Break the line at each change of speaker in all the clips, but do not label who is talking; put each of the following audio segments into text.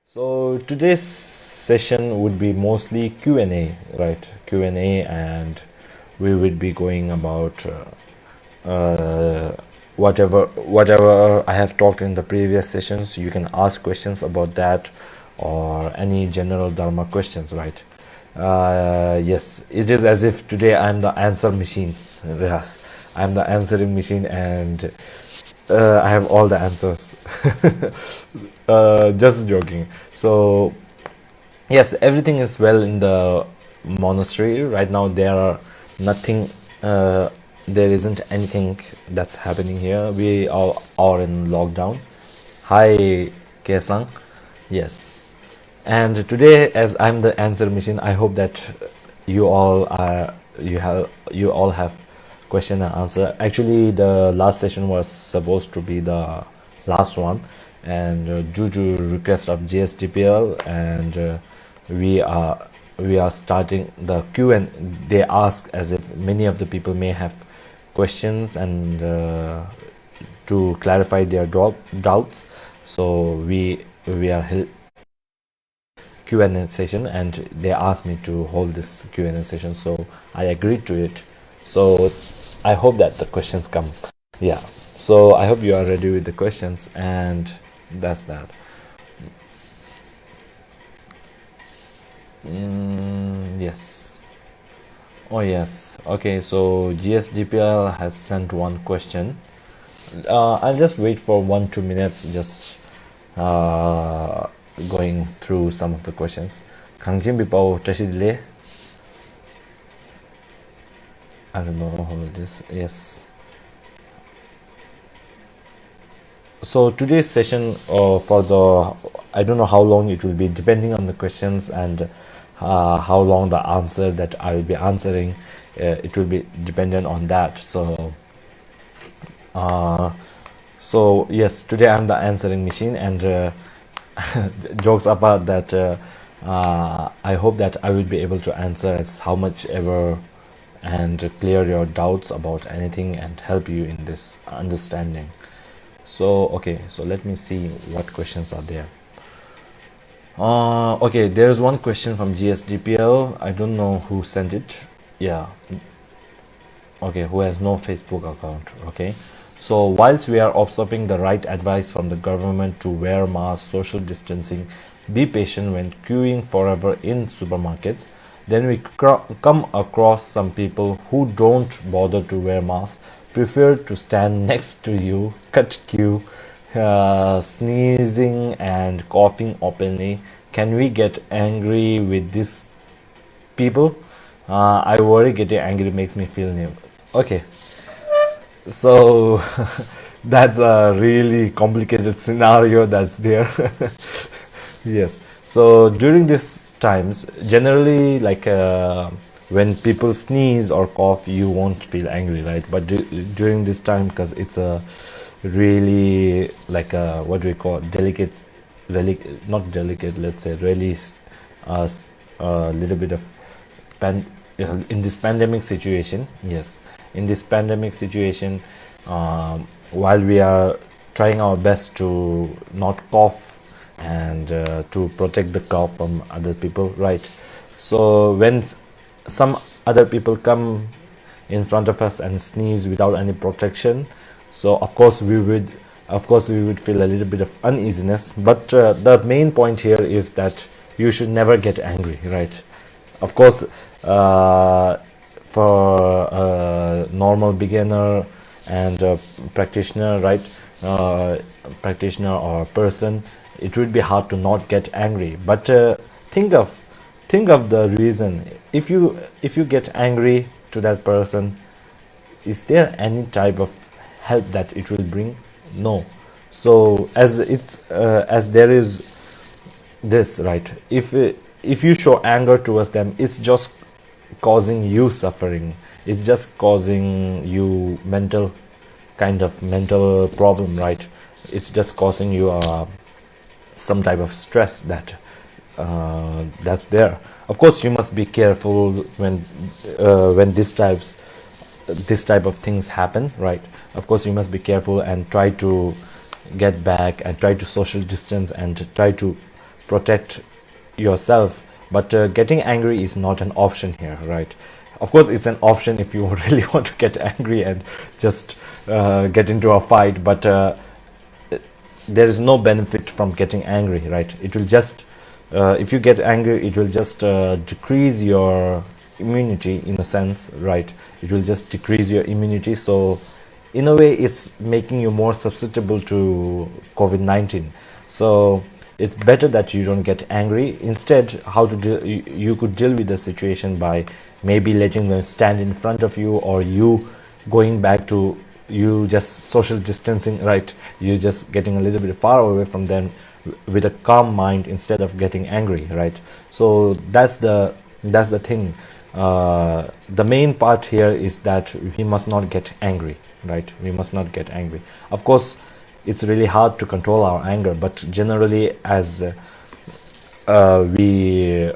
So today's session would be mostly Q&A, right? Q&A, and we would be going about whatever I have talked in the previous sessions. You can ask questions about that or any general Dharma questions, right? Yes, it is as if today I'm the answer machine. Yes, I'm the answering machine, and I have all the answers. Just joking. So yes, everything is well in the monastery right now. Nothing uh, there isn't anything that's happening here. We all are in lockdown. Hi, Kesang. Yes, and today, as I'm the answer machine, I hope that you all have question and answer. Actually, the last session was supposed to be the last one, and due to request of GSDPL, and we are starting the Q, and they ask as if many of the people may have questions and to clarify their doubts. So we are Q&A session, and they asked me to hold this Q&A session, so I agreed to it. So I hope that the questions come. Yeah, so I hope you are ready with the questions, and that's that. Yes. Oh yes. Okay, so GSDPL has sent one question. I'll just wait for 1-2 minutes, just going through some of the questions. Kangjin Bipao Tashidile. I don't know how it is. Yes. So today's session for the, I don't know how long it will be, depending on the questions and how long the answer that I will be answering. It will be dependent on that. So yes, today I'm the answering machine, and jokes apart that I hope that I will be able to answer as how much ever and clear your doubts about anything and help you in this understanding. So okay, so let me see what questions are there. Okay, there's one question from GSDPL. I don't know who sent it. Yeah. Okay, who has no Facebook account. Okay. So whilst we are observing the right advice from the government to wear masks, social distancing, be patient when queuing forever in supermarkets, then we come across some people who don't bother to wear masks, prefer to stand next to you, cut queue, sneezing and coughing openly. Can we get angry with these people? I worry getting angry makes me feel new. Okay, so that's a really complicated scenario that's there. Yes. So during these times, generally, like when people sneeze or cough, you won't feel angry, right? But during this time, because it's a really like a, what do we call, delicate, really not delicate, let's say really a little bit of in this pandemic situation. Yes, in this pandemic situation, while we are trying our best to not cough and to protect the cough from other people, right? So when some other people come in front of us and sneeze without any protection, so of course we would feel a little bit of uneasiness. But the main point here is that you should never get angry, right? Of course, for a normal beginner and practitioner, right? Practitioner or person, it would be hard to not get angry. But think of the reason. If you get angry to that person, is there any type of help that it will bring? No. So as there is this, right, if you show anger towards them, it's just causing you suffering, it's just causing you mental problem, right? It's just causing you some type of stress that's there. Of course, you must be careful when this type of things happen, right? Of course, you must be careful and try to get back and try to social distance and try to protect yourself. But getting angry is not an option here, right? Of course it's an option if you really want to get angry and just get into a fight, but there is no benefit from getting angry, right? It will just if you get angry, it will just decrease your immunity in a sense, right? It will just decrease your immunity. So in a way it's making you more susceptible to COVID-19. So it's better that you don't get angry. Instead, how to deal, you could deal with the situation by maybe letting them stand in front of you, or you going back to you just social distancing, right? You just getting a little bit far away from them with a calm mind instead of getting angry, right? So that's the thing. The main part here is that we must not get angry, right? We must not get angry. Of course it's really hard to control our anger, but generally as we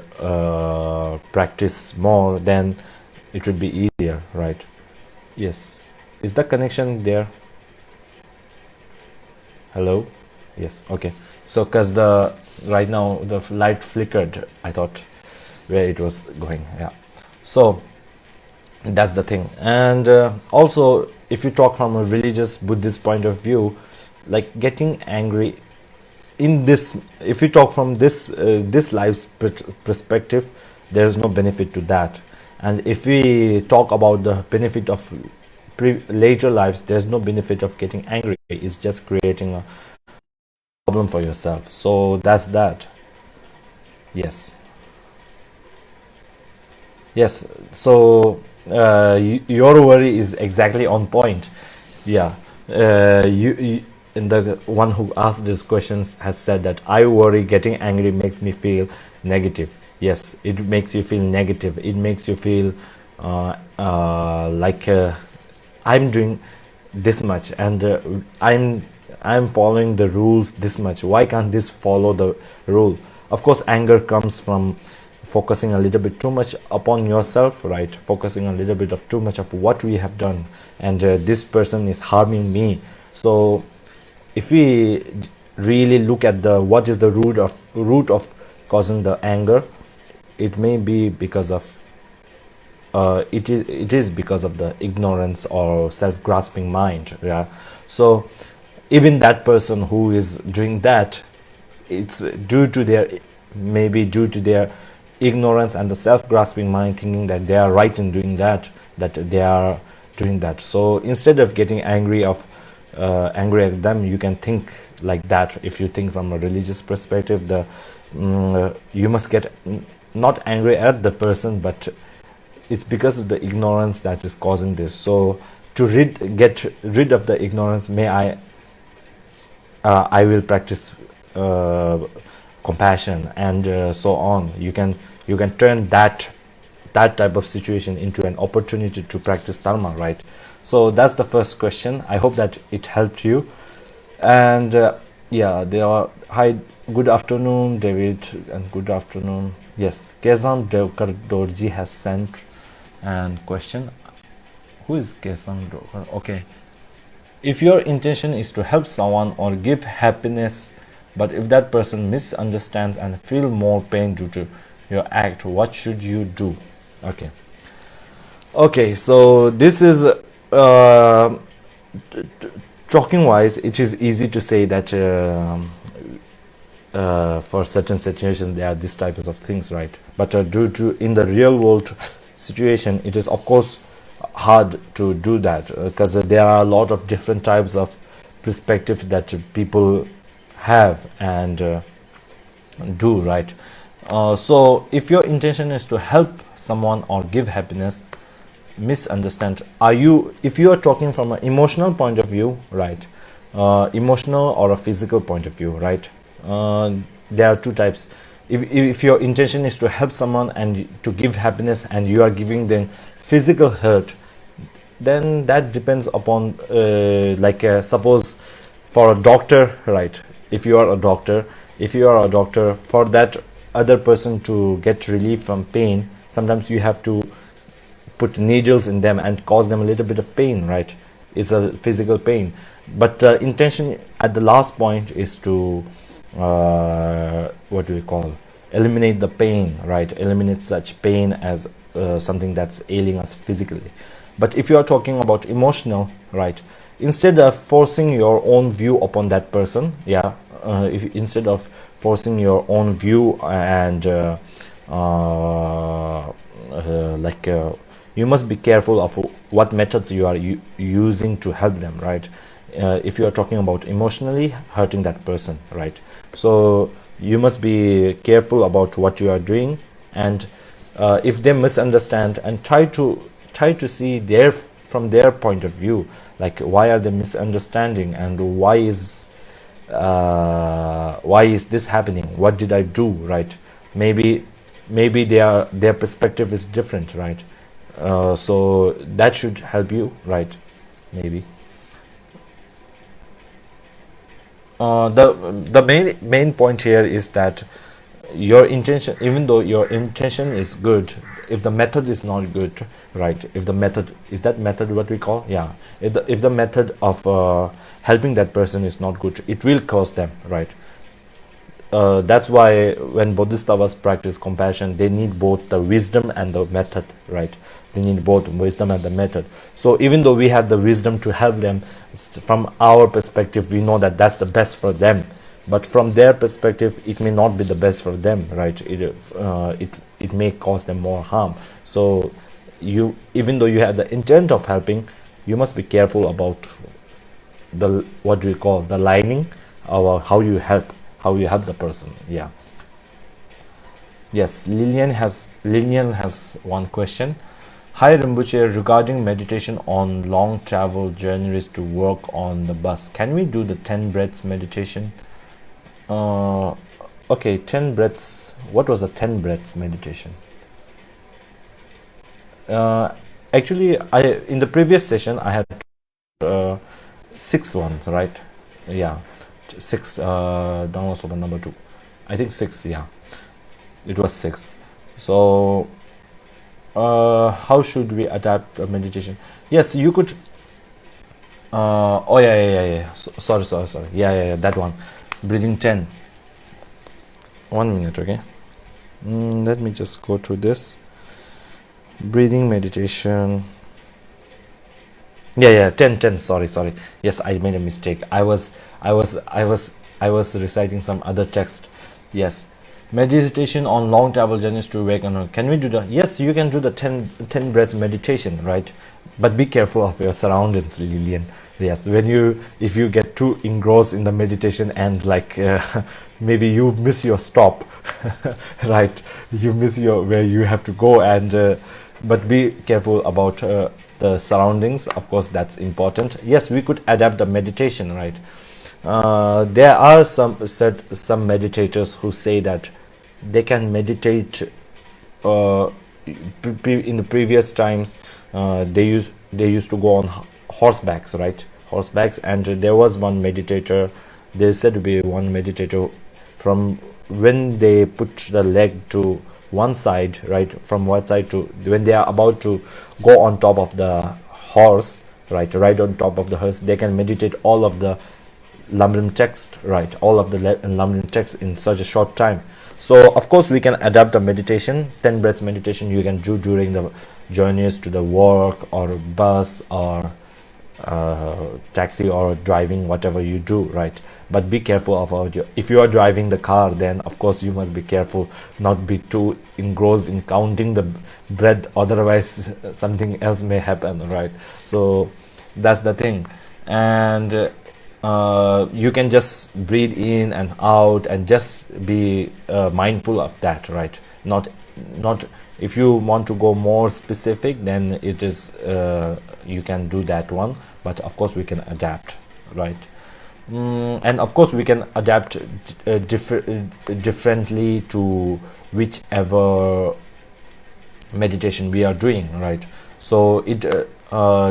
practice more, then it would be easier, right? Yes, is the connection there? Hello? Yes, okay. So because the right now the light flickered, I thought where it was going. Yeah, so that's the thing. And also, if you talk from a religious Buddhist point of view, like getting angry in this, if you talk from this this life's perspective, there is no benefit to that. And if we talk about the benefit of later lives, there's no benefit of getting angry. It's just creating a problem for yourself. So that's that. Yes, yes. So your worry is exactly on point. Yeah, you and the one who asked these questions has said that I worry getting angry makes me feel negative. Yes, it makes you feel negative. It makes you feel like I'm doing this much, and I'm following the rules this much. Why can't this follow the rule? Of course anger comes from focusing a little bit too much upon yourself, right? Focusing a little bit of too much of what we have done, and this person is harming me. So if we really look at the what is the root of causing the anger, it may be because of it is because of the ignorance or self-grasping mind. Yeah, so even that person who is doing that, it's due to their, maybe due to their ignorance and the self-grasping mind, thinking that they are right in doing that, that they are doing that. So instead of getting angry at them, you can think like that. If you think from a religious perspective, you must get not angry at the person, but it's because of the ignorance that is causing this. So to get rid of the ignorance, I will practice compassion, and so on. You can turn that type of situation into an opportunity to practice dharma, right? So that's the first question. I hope that it helped you. And yeah, they are, hi, good afternoon David, and good afternoon. Yes, Kezan Devkar Dorji has sent and question. Who is Kezan Devkar? Okay. If your intention is to help someone or give happiness, but if that person misunderstands and feel more pain due to your act, what should you do? Okay. Okay, so this is talking wise, it is easy to say that for certain situations there are these types of things, right? But due to in the real world situation, it is of course hard to do that, because there are a lot of different types of perspective that people have and do, right? So if your intention is to help someone or give happiness, misunderstand, if you are talking from an emotional point of view, right? Emotional or a physical point of view, right? There are two types. If your intention is to help someone and to give happiness, and you are giving them physical hurt, then that depends upon suppose for a doctor, right? If you are a doctor, for that other person to get relief from pain, sometimes you have to put needles in them and cause them a little bit of pain, right? It's a physical pain. But intention at the last point is to what do we call, eliminate the pain, right? Eliminate such pain as something that's ailing us physically. But if you are talking about emotional, right, instead of forcing your own view upon that person, yeah, if instead of forcing your own view and you must be careful of what methods you are using to help them, right? If you are talking about emotionally hurting that person, right, so you must be careful about what you are doing, and if they misunderstand, and try to see their from their point of view, like why are they misunderstanding, and why is this happening, what did I do, right? Maybe their perspective is different, right? So that should help you, right? Maybe the main point here is that your intention, even though your intention is good, if the method is not good, right, if the method is that method what we call, yeah, if the method of helping that person is not good, it will cost them, right? That's why when bodhisattvas practice compassion, they need both the wisdom and the method, right? They need both wisdom and the method. So even though we have the wisdom to help them, from our perspective we know that that's the best for them, but from their perspective it may not be the best for them, right? It may cause them more harm. So you, even though you have the intent of helping, you must be careful about the, what do we call, the lining, or how you help the person. Yeah. Yes, Lillian has one question. Hi Rinpoche, regarding meditation on long travel journeys to work on the bus, can we do the 10 breaths meditation? Okay, 10 breaths. What was the 10 breaths meditation? Actually, in the previous session I had 6 ones, right? Yeah, 6. Download sopa number 2. I think 6. Yeah, it was 6. So how should we adapt a meditation? Yes, you could. Oh yeah. Sorry. Yeah, that one. Breathing 10. 1 minute, okay. Let me just go through this. Breathing meditation. Yeah, 10. Sorry. Yes, I made a mistake. I was reciting some other text. Yes. Meditation on long travel journeys to awaken. Can we do the? Yes, you can do the 10 breaths meditation, right? But be careful of your surroundings, Lillian. Yes, if you get too engrossed in the meditation and maybe you miss your stop, right? You miss where you have to go, and but be careful about the surroundings. Of course, that's important. Yes, we could adapt the meditation, right? There are some meditators who say that they can meditate. In the previous times, they used to go on horsebacks, right? Horsebacks, and there was one meditator. There said to be one meditator from when they put the leg to one side, right? From one side to when they are about to go on top of the horse, right on top of the horse, they can meditate all of the Lamrim text, right? All of the Lamrim text in such a short time. So of course we can adapt a meditation. 10 breaths meditation you can do during the journeys to the work or bus or taxi or driving, whatever you do, right? But be careful about if you are driving the car, then of course you must be careful not be too engrossed in counting the breath, otherwise something else may happen, right? So that's the thing. And you can just breathe in and out and just be mindful of that, right? Not if you want to go more specific, then it is you can do that one, but of course we can adapt, right? And of course we can adapt differently to whichever meditation we are doing, right? So it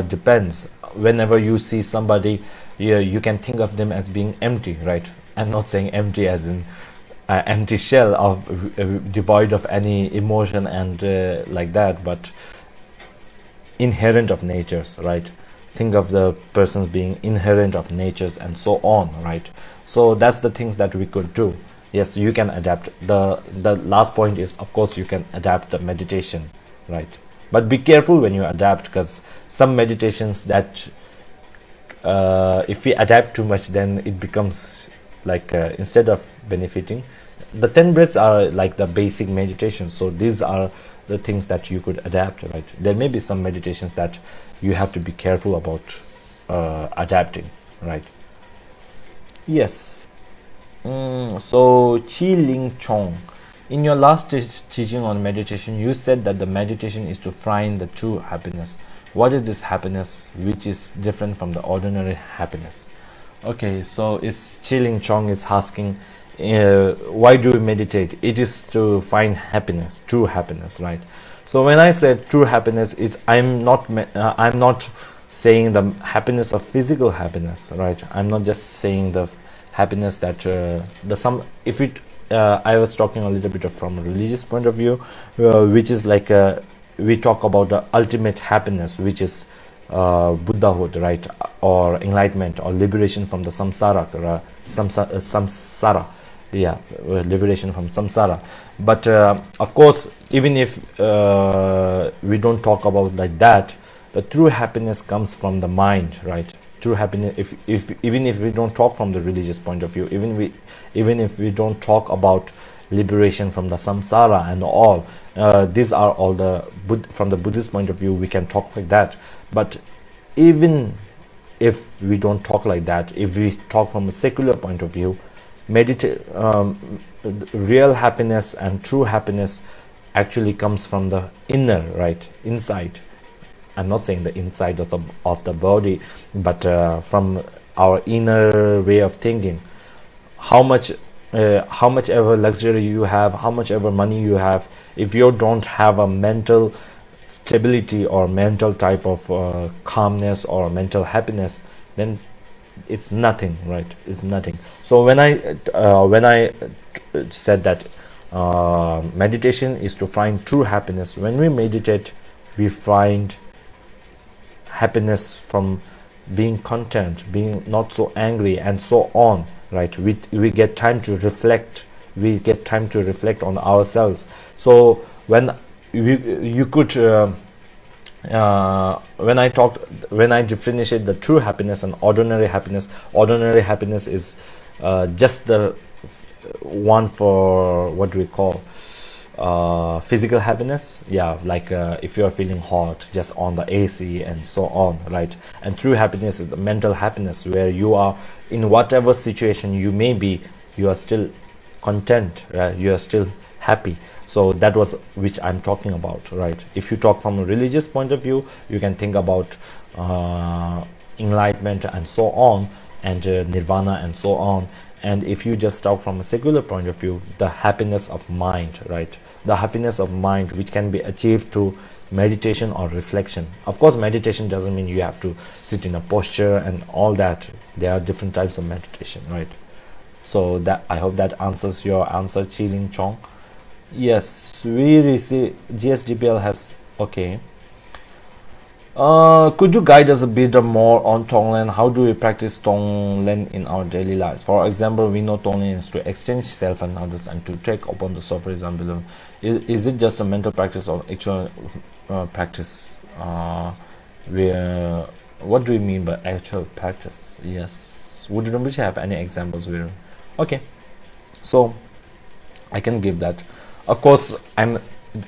depends. Whenever you see somebody, you can think of them as being empty, right? I'm not saying empty as in empty shell of devoid of any emotion and like that, but inherent of natures, right? Think of the persons being inherent of natures and so on, right? So that's the things that we could do. Yes, you can adapt. The last point is, of course, you can adapt the meditation, right? But be careful when you adapt, because some meditations that if we adapt too much, then it becomes like instead of benefiting, the 10 breaths are like the basic meditation. So these are the things that you could adapt, right? There may be some meditations that you have to be careful about adapting, right? Yes. So Chi Ling Chong, in your last teaching on meditation, you said that the meditation is to find the true happiness. What is this happiness which is different from the ordinary happiness? Okay, so is Chi Ling Chong is asking, why do we meditate? It is to find happiness, true happiness, right? So when I said true happiness, is I'm not saying the happiness of physical happiness, right? I'm not just saying the happiness that if it I was talking a little bit from a religious point of view, which is like we talk about the ultimate happiness, which is Buddhahood, right, or enlightenment or liberation from the samsara, yeah, liberation from samsara. But of course, even if we don't talk about like that, the true happiness comes from the mind, right? True happiness, even if we don't talk from the religious point of view, even if we don't talk about liberation from the samsara and all, these are all the from the Buddhist point of view, we can talk like that. But even if we don't talk like that, if we talk from a secular point of view, real happiness and true happiness actually comes from the inner, right, inside. I'm not saying the inside of the body, but from our inner way of thinking. How much ever luxury you have, how much ever money you have, if you don't have a mental stability or mental type of calmness or mental happiness, then it's nothing, right? It's nothing. So when I said that meditation is to find true happiness, when we meditate, we find happiness from being content, being not so angry, and so on, right? We get time to reflect. We get time to reflect on ourselves. So when you could when I differentiate the true happiness and ordinary happiness is just the one for what do we call physical happiness, yeah, like if you're feeling hot, just on the AC and so on, right? And true happiness is the mental happiness, where you are in whatever situation you may be, you are still content, right? You are still happy. So that was which I'm talking about, right? If you talk from a religious point of view, you can think about enlightenment and so on, and nirvana and so on. And if you just talk from a secular point of view, the happiness of mind, right? The happiness of mind, which can be achieved through meditation or reflection. Of course, meditation doesn't mean you have to sit in a posture and all that. There are different types of meditation, right? So that, I hope that answers your answer, Chi Ling Chong. Yes, we receive GSDPL has, okay. Could you guide us a bit more on Tonglen? How do we practice Tonglen in our daily lives? For example, we know Tonglen is to exchange self and others and to take upon the suffering and below. Is it just a mental practice or actual practice? What do you mean by actual practice? Yes. Would Rinpoche have any examples? Okay. So I can give that. Of course,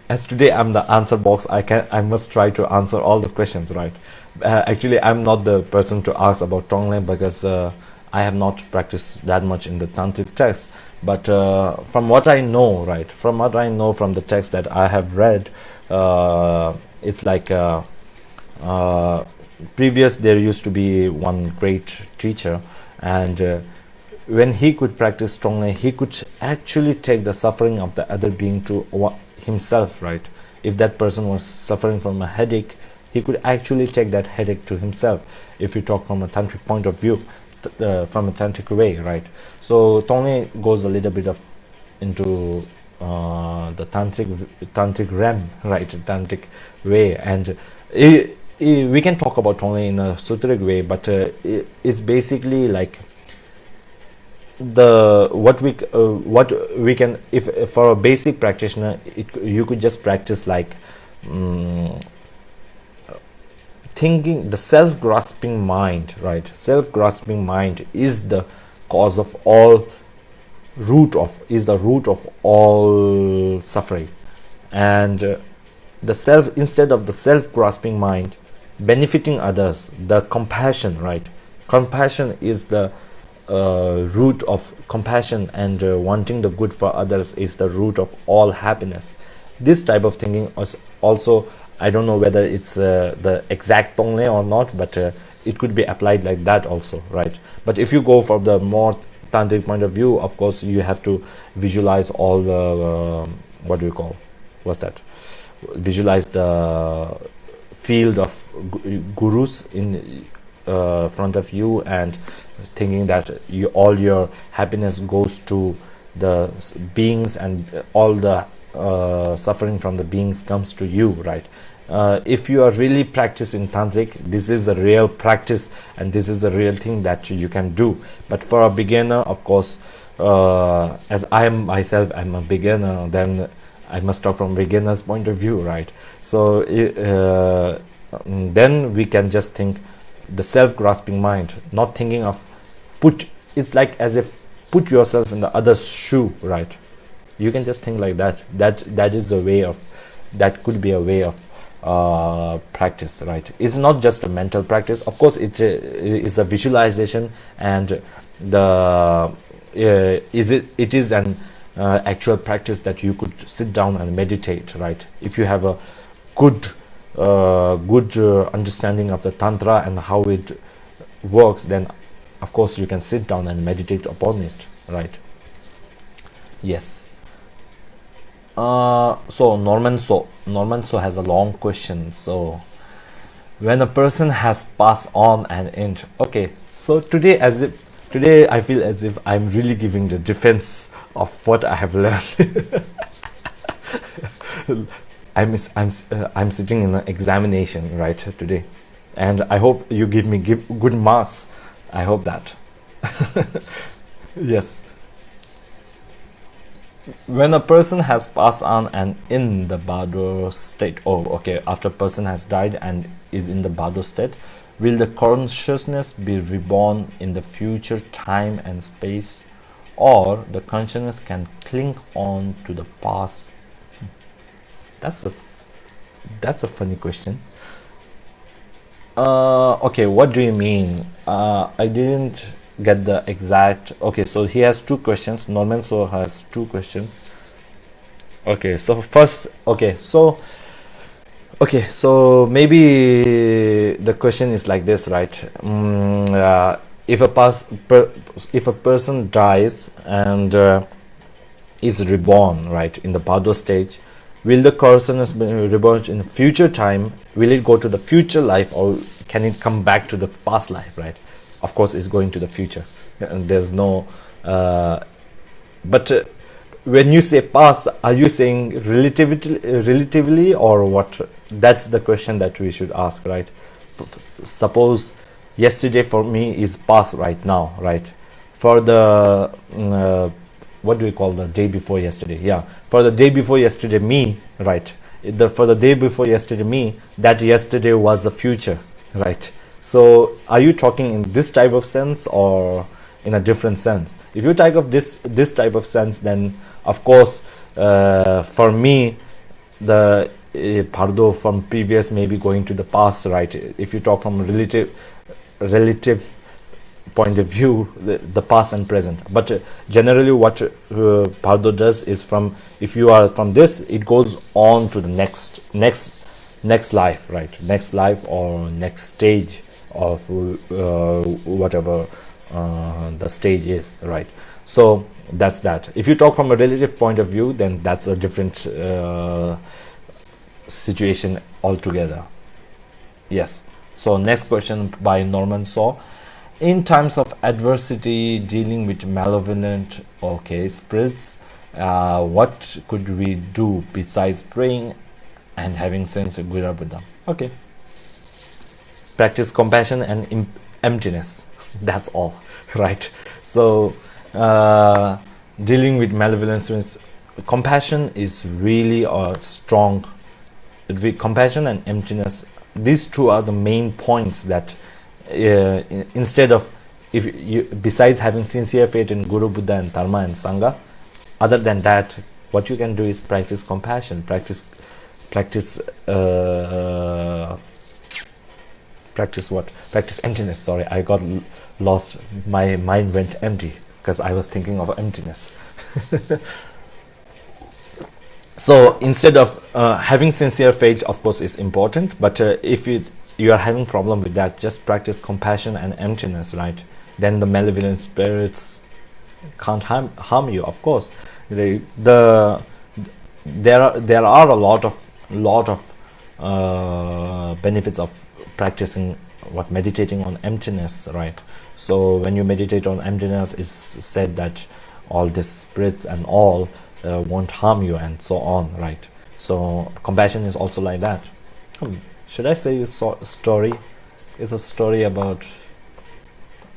as today I'm the answer box, I must try to answer all the questions, right? Actually, I'm not the person to ask about Tonglen, because I have not practiced that much in the tantric text. But from what I know, right, from what I know from the text that I have read, it's like previous there used to be one great teacher, and when he could practice Tonglen, he could actually take the suffering of the other being to himself, right? If that person was suffering from a headache, he could actually take that headache to himself, if you talk from a tantric point of view, from a tantric way, right? So Tonglen goes a little bit of into the tantric realm, right? Tantric way, and we can talk about Tonglen in a sutric way, but it's basically like the what we can, if for a basic practitioner, you could just practice like thinking. The self-grasping mind, right? Self-grasping mind is the cause of all, is the root of all suffering. And the self, instead of the self-grasping mind benefiting others, the compassion, right? Compassion is the root of compassion, and wanting the good for others is the root of all happiness. This type of thinking is also, I don't know whether it's the exact Tonglen or not, but it could be applied like that also, right? But if you go for the more tantric point of view, of course you have to visualize all the what do you call, what's that, visualize the field of gurus in front of you, and thinking that all your happiness goes to the beings, and all the suffering from the beings comes to you, right? If you are really practicing tantric, this is a real practice, and this is a real thing that you can do. But for a beginner, of course, as I am myself, I'm a beginner, then I must talk from beginner's point of view, right? So then we can just think the self-grasping mind, not thinking of it's like as if put yourself in the other's shoe, right? You can just think like that. That is a way of, that could be a way of practice, right? It's not just a mental practice. Of course, it is a visualization, and it is an actual practice that you could sit down and meditate, right? If you have a good understanding of the tantra and how it works, then of course you can sit down and meditate upon it, right? Yes. So Norman So has a long question. So when a person has passed on an end, okay, so today I feel as if I'm really giving the defense of what I have learned. I'm sitting in an examination right today, and I hope you give me good marks. I hope that. Yes. When a person has passed on and in the Bardo state, after a person has died and is in the Bardo state, will the consciousness be reborn in the future time and space, or the consciousness can cling on to the past? That's a funny question. Okay, what do you mean? I didn't get the exact. Okay, so he has two questions. Norman So has two questions. Okay, so first, so maybe the question is like this, right? If a person dies and is reborn, right, in the Bardo stage, will the consciousness be reborn in future time? Will it go to the future life, or can it come back to the past life, right? Of course, it's going to the future. And there's no... but when you say past, are you saying relatively or what? That's the question that we should ask, right? Suppose yesterday for me is past right now, right? For the... what do we call the day before yesterday? Yeah, for the day before yesterday me, right? For the day before yesterday me, that yesterday was the future, right? So are you talking in this type of sense or in a different sense? If you type of this type of sense, then of course for me the Bardo from previous may be going to the past, right? If you talk from a relative point of view, the past and present. But generally what Bardo does is, from if you are from this, it goes on to the next life, right? Next life or next stage of whatever the stage is, right? So that's that. If you talk from a relative point of view, then that's a different situation altogether. Yes. So next question by Norman So. In times of adversity, dealing with malevolent spirits, what could we do besides praying and having sense of good with them? Okay. Practice compassion and emptiness. That's all, right? So dealing with malevolence means compassion is really a strong. Compassion and emptiness, these two are the main points that instead of, if you, besides having sincere faith in Guru, Buddha and Dharma and Sangha, other than that, what you can do is practice compassion, practice emptiness. Sorry, I got lost, my mind went empty because I was thinking of emptiness. So instead of having sincere faith, of course, is important, but if you are having problem with that, just practice compassion and emptiness, right? Then the malevolent spirits can't harm you. Of course, there are a lot of benefits of practicing meditating on emptiness, right? So when you meditate on emptiness, it's said that all these spirits and all won't harm you and so on, right? So compassion is also like that. Should I say a story? It's a story about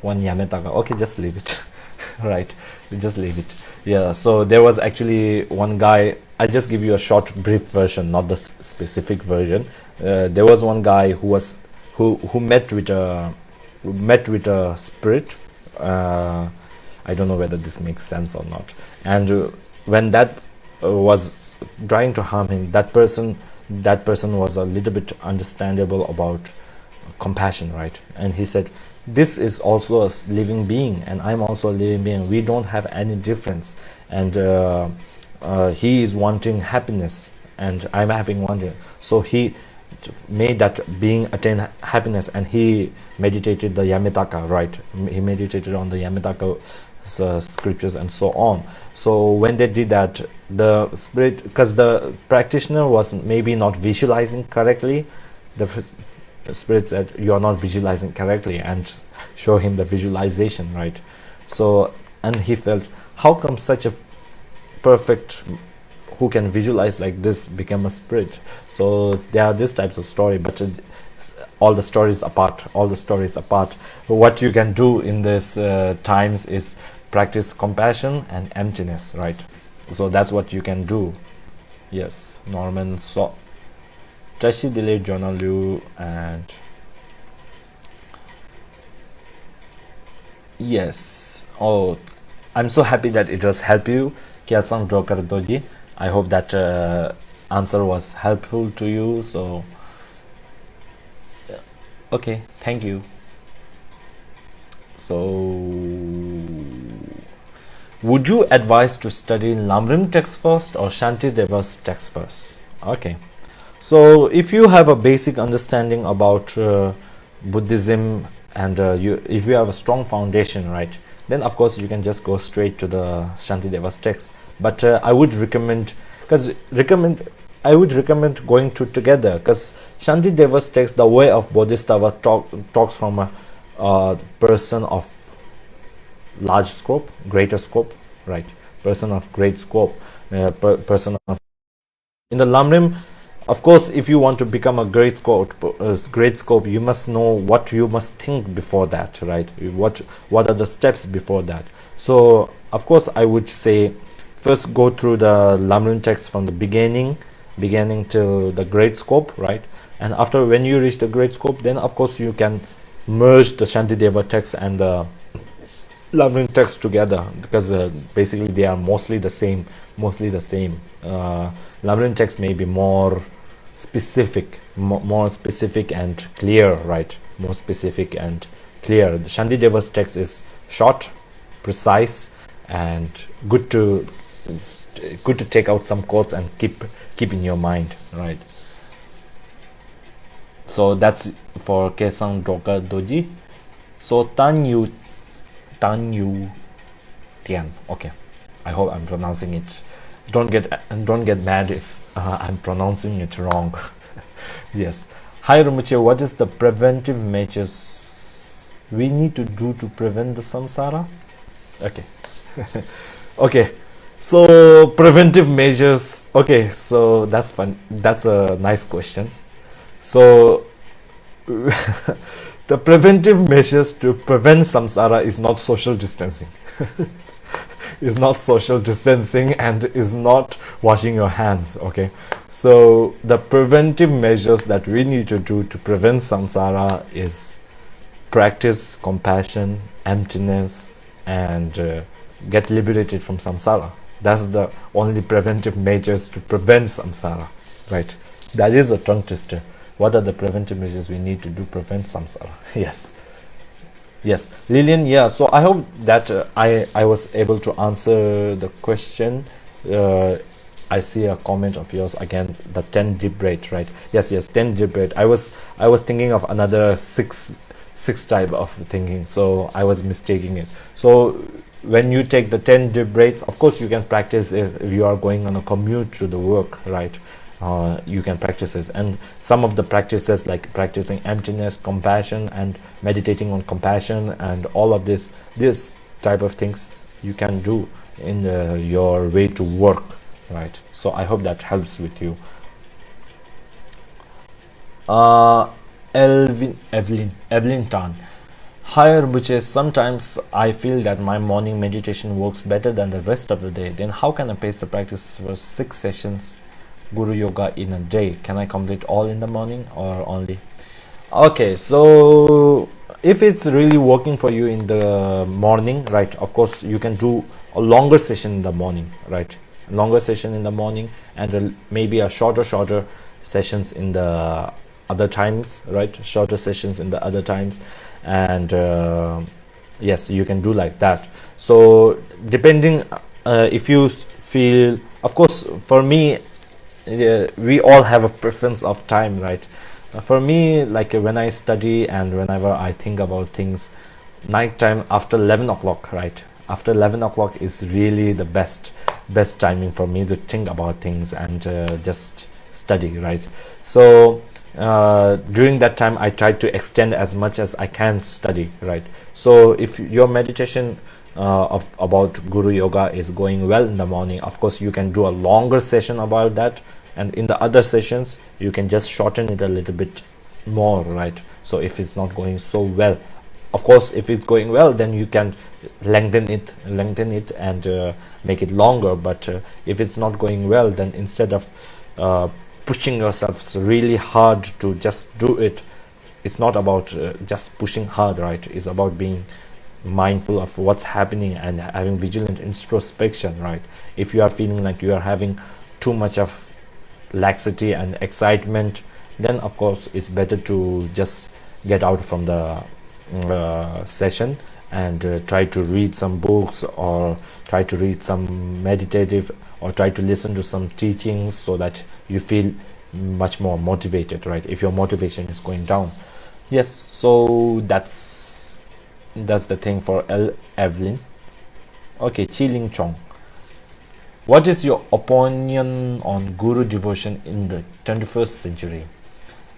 one Yametaka. Okay, just leave it. Right, just leave it. Yeah, so there was actually one guy. I'll just give you a short brief version, not the specific version. There was one guy who met with a spirit. I don't know whether this makes sense or not. And when that was trying to harm him, that person was a little bit understandable about compassion, right? And he said, this is also a living being and I'm also a living being, we don't have any difference, and he is wanting happiness and I'm having wanting. So he made that being attain happiness, and he meditated the Yametaka, right? He meditated on the Yametaka scriptures and so on. So when they did that, the spirit, because the practitioner was maybe not visualizing correctly, the spirit said, you are not visualizing correctly, and show him the visualization, right? So, and he felt, how come such a perfect who can visualize like this become a spirit? So there are these types of story, but all the stories apart. What you can do in this times is practice compassion and emptiness, right? So that's what you can do. Yes, Norman. So Tashi Delay Journalu, and yes. Oh, I'm so happy that it was help you, Kyalsang Drokar Doji. I hope that answer was helpful to you. So okay, thank you. So would you advise to study Lamrim text first or Shantideva's text first? Okay, so if you have a basic understanding about Buddhism, and if you have a strong foundation, right, then of course you can just go straight to the Shantideva's text. But I would recommend going together, because Shantideva's text, the way of Bodhisattva, talks from a person of large scope, greater scope, right? Person of great scope, person of. In the Lamrim, of course, if you want to become a great scope, you must know what you must think before that, right? What are the steps before that? So, of course, I would say first go through the Lamrim text from the beginning till the great scope, right? And after, when you reach the great scope, then of course you can merge the Shantideva text and the Lamrim text together, because basically they are mostly the same. Lamrim text may be more specific and clear, right? More specific and clear. The Shantideva's text is short, precise, and good to take out some quotes and keep in your mind, right? So that's for Kesang Droka Doji. So Tan Tian. Okay, I hope I'm pronouncing it. Don't get mad if I'm pronouncing it wrong. Yes. Hi Rinpoche, what is the preventive measures we need to do to prevent the samsara? Okay. Okay. So preventive measures. Okay, so that's fun. That's a nice question. So the preventive measures to prevent samsara is not social distancing. is not social distancing and is not washing your hands. Okay, so the preventive measures that we need to do to prevent samsara is practice compassion, emptiness, and get liberated from samsara. That's the only preventive measures to prevent samsara, right? That is a tongue twister. What are the preventive measures we need to do prevent samsara? Yes, Lillian. Yeah, so I hope that I was able to answer the question. I see a comment of yours again, the 10 deep breath, right? Yes, 10 deep breath. I was thinking of another six type of thinking, so I was mistaking it. So when you take the 10 deep breaths, of course you can practice if you are going on a commute to the work, right? You can practice this, and some of the practices like practicing emptiness, compassion, and meditating on compassion, and all of this type of things you can do in your way to work, right? So I hope that helps with you. Evelyn Tan. Hi Rinpoche, sometimes I feel that my morning meditation works better than the rest of the day. Then how can I pace the practice for 6 sessions Guru Yoga in a day? Can I complete all in the morning or only? Okay, so if it's really working for you in the morning, right, of course you can do a longer session in the morning, right? Longer session in the morning, and maybe a shorter sessions in the other times, right? Shorter sessions in the other times, and yes, you can do like that. So depending, if you feel, of course, for me, we all have a preference of time, right? For me, like when I study and whenever I think about things, nighttime after 11 o'clock, right? After 11 o'clock is really the best timing for me to think about things and just study, right? So during that time I try to extend as much as I can study, right? So if your meditation about Guru Yoga is going well in the morning, of course you can do a longer session about that, and in the other sessions you can just shorten it a little bit more, right? So if it's not going so well, of course if it's going well, then you can lengthen it and make it longer. But if it's not going well, then instead of pushing yourself really hard to just do it, it's not about just pushing hard, right? It's about being mindful of what's happening and having vigilant introspection, right? If you are feeling like you are having too much of laxity and excitement, then of course it's better to just get out from the session and try to read some books, or try to read some meditative, or try to listen to some teachings, so that you feel much more motivated, right? If your motivation is going down. Yes, so that's the thing for Evelyn. Okay, Chi-Ling Chong. What is your opinion on Guru devotion in the 21st century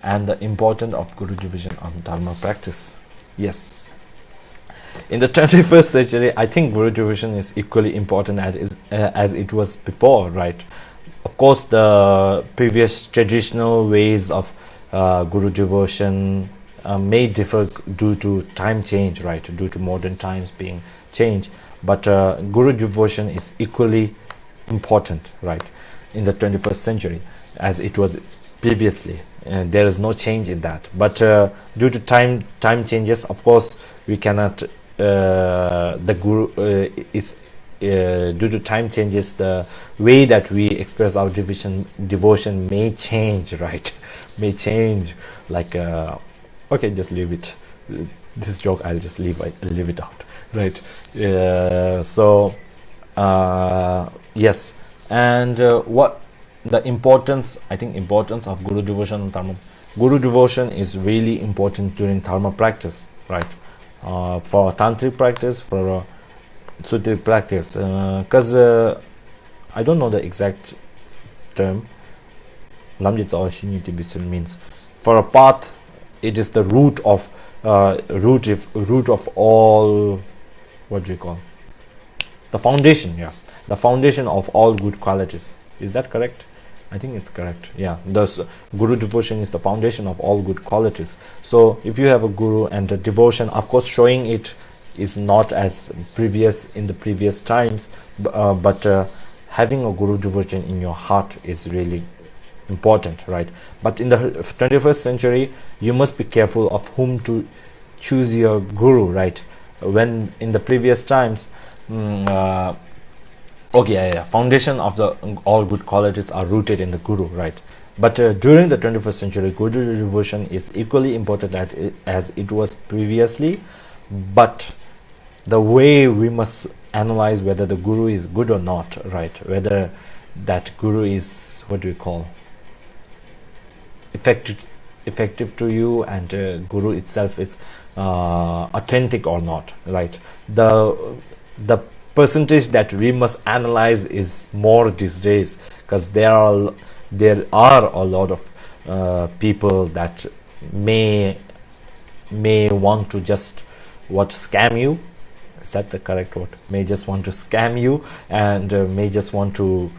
and the importance of Guru devotion on Dharma practice? Yes. In the 21st century, I think Guru devotion is equally important as it was before, right? Of course, the previous traditional ways of Guru devotion may differ due to time change, right? Due to modern times being changed. But Guru devotion is equally important, right, in the 21st century as it was previously. There is no change in that. But due to time changes, of course, we cannot. The Guru is due to time changes, the way that we express our devotion may change, right? May change. Like okay, just leave it. This joke I'll just leave it out, right? So yes, and what the importance? I think importance of Guru devotion and Dharma. Guru devotion is really important during Dharma practice, right? For tantric practice, for sutric practice, because I don't know the exact term. Means for a path, it is the root of all, what do you call, the foundation. Yeah, the foundation of all good qualities. Is that correct? I think it's correct. Yeah, thus Guru devotion is the foundation of all good qualities. So if you have a Guru and the devotion, of course, showing it is not as previous in the previous times, but having a guru devotion in your heart is really important, right? But in the 21st century, you must be careful of whom to choose your guru, right? When in the previous times, foundation of the all good qualities are rooted in the guru, right? But during the 21st century, guru devotion is equally important as it was previously, but the way we must analyze whether the guru is good or not, right? Whether that guru is, what do we call, effective to you, and guru itself is authentic or not, right? The percentage that we must analyze is more these days, because there are a lot of people that may want to just scam you. Is that the correct word? May just want to scam you, and may just want to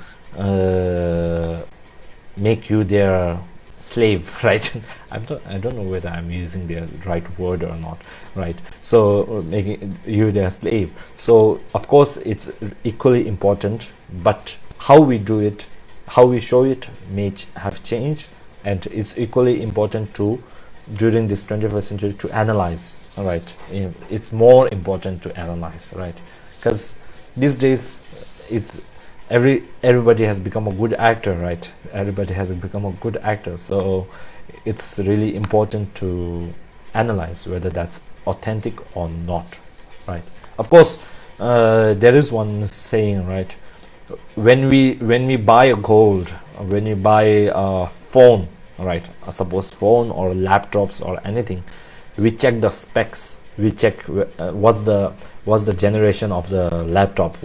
make you their slave, right? I don't know whether I'm using the right word or not, right? So making you their slave. So of course it's equally important, but how we do it, how we show it may have changed, and it's equally important to, during this 21st century, to analyze, right? It's more important to analyze, right? Because these days it's everybody has become a good actor, right? Everybody has become a good actor, so it's really important to analyze whether that's authentic or not, right? Of course, there is one saying, right? When we buy a gold, or when we buy a phone, right, suppose phone or laptops or anything, we check the specs, we check what's the generation of the laptop,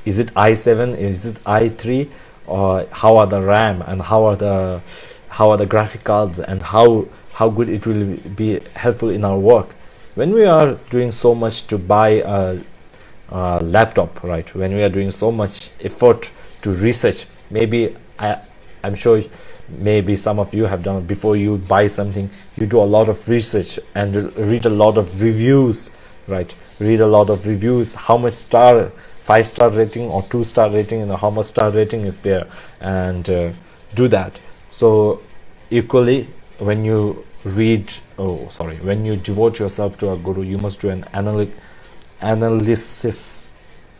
is it i7, is it i3, or how are the RAM, and how are the graphic cards, and how good it will be helpful in our work. When we are doing so much to buy a laptop, right, when we are doing so much effort to research, maybe I'm sure maybe some of you have done it. Before you buy something, you do a lot of research and read a lot of reviews, right? Read a lot of reviews, how much 5-star rating or 2-star rating, and how much star rating is there, and do that. So equally, when you when you devote yourself to a guru, you must do an analysis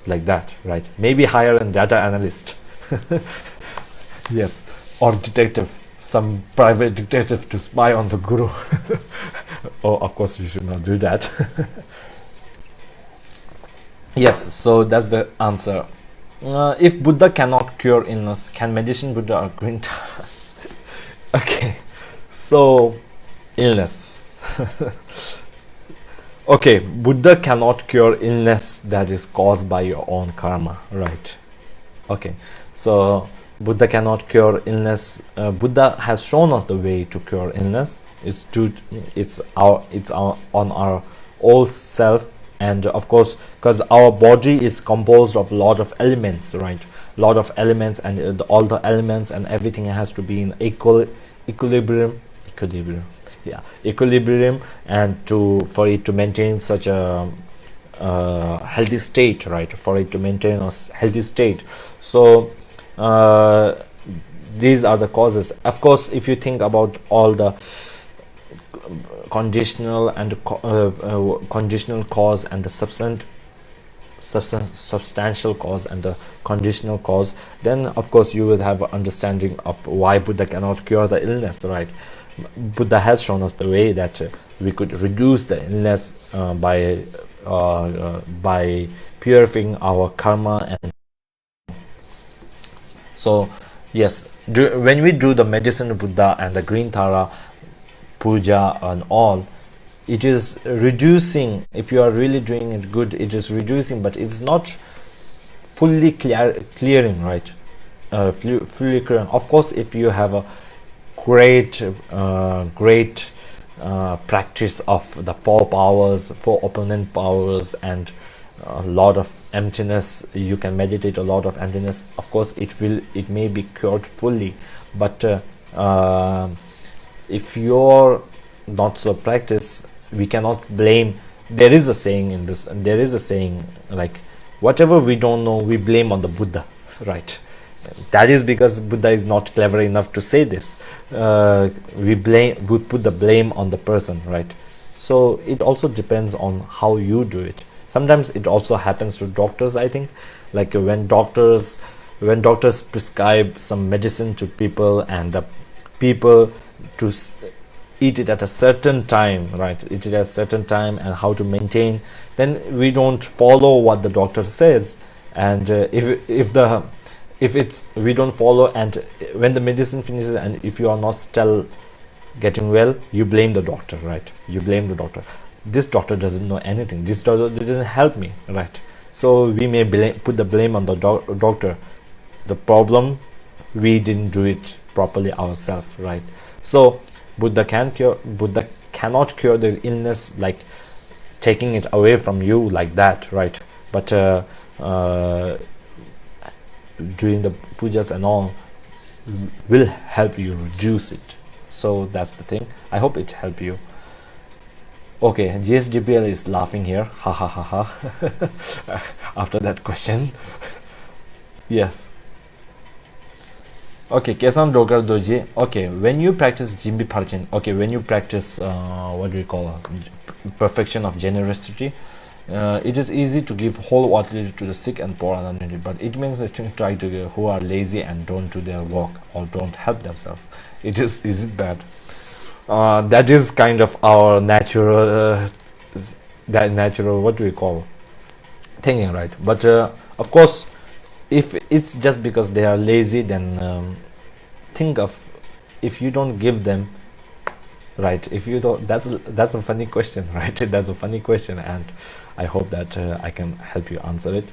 like that, right? Maybe hire a data analyst. Yes, or detective, some private detective to spy on the guru. Oh, of course you should not do that. Yes, so that's the answer. If Buddha cannot cure illness, can meditation Buddha or green tea? Okay, so illness. Okay, Buddha cannot cure illness that is caused by your own karma, right? Okay, so Buddha cannot cure illness. Buddha has shown us the way to cure illness. It's on our old self. And of course, because our body is composed of a lot of elements, right? A lot of elements, and all the elements and everything has to be in equilibrium, and for it to maintain such a healthy state, right? For it to maintain a healthy state. So these are the causes. Of course, if you think about all the conditional and conditional cause, and the substantial cause, and the conditional cause, then of course you will have an understanding of why Buddha cannot cure the illness, right? Buddha has shown us the way that we could reduce the illness by purifying our karma. And so yes, when we do the medicine Buddha and the green Tara puja and all, it is reducing. If you are really doing it good, it is reducing, but it's not fully clearing, right? Fully clearing. Of course, if you have a great practice of the 4 powers, 4 opponent powers, and a lot of emptiness, you can meditate a lot of emptiness. Of course, it may be cured fully, but if you're not so practiced, we cannot blame there is a saying in this, and there is a saying like, whatever we don't know, we blame on the Buddha, right? That is because Buddha is not clever enough to say this. We put the blame on the person, right? So it also depends on how you do it. Sometimes it also happens to doctors, I think, like when doctors prescribe some medicine to people, and the people to eat it at a certain time, right? Eat it at a certain time, and how to maintain. Then we don't follow what the doctor says, and if we don't follow, and when the medicine finishes, and if you are not still getting well, you blame the doctor, right? You blame the doctor. This doctor doesn't know anything. This doctor didn't help me, right? So we may put the blame on the doctor. The problem, we didn't do it properly ourselves, right? So Buddha cannot cure the illness like taking it away from you like that, right? But doing the pujas and all will help you reduce it. So that's the thing. I hope it helped you. Okay, GSDPL is laughing here. Ha ha ha ha. After that question. Yes. Okay, Kesan Dogar Doji. Okay, when you practice Jimbi Parchin, okay, when you practice what do you call perfection of generosity, it is easy to give wholeheartedly to the sick and poor and needy, but it means we should try to who are lazy and don't do their work or don't help themselves. Is it bad? That is kind of our natural what do we call thinking, right? But of course, if it's just because they are lazy, then think of if you don't give them, right? If you don't, that's a funny question, right? That's a funny question, and I hope that I can help you answer it.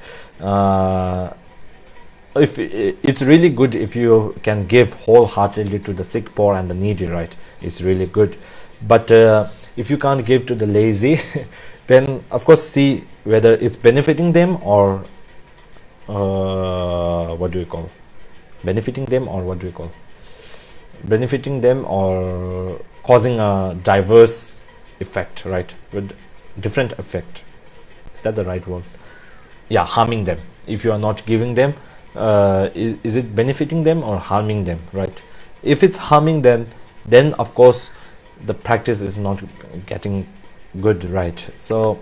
If it's really good if you can give wholeheartedly to the sick, poor and the needy, right? It's really good. But if you can't give to the lazy, then of course see whether it's benefiting them or what do we call benefiting them, or what do we call benefiting them, or causing a diverse effect, right? With different effect. Is that the right word? Yeah, harming them. If you are not giving them, is it benefiting them or harming them, right? If it's harming them, then of course the practice is not getting good, right? So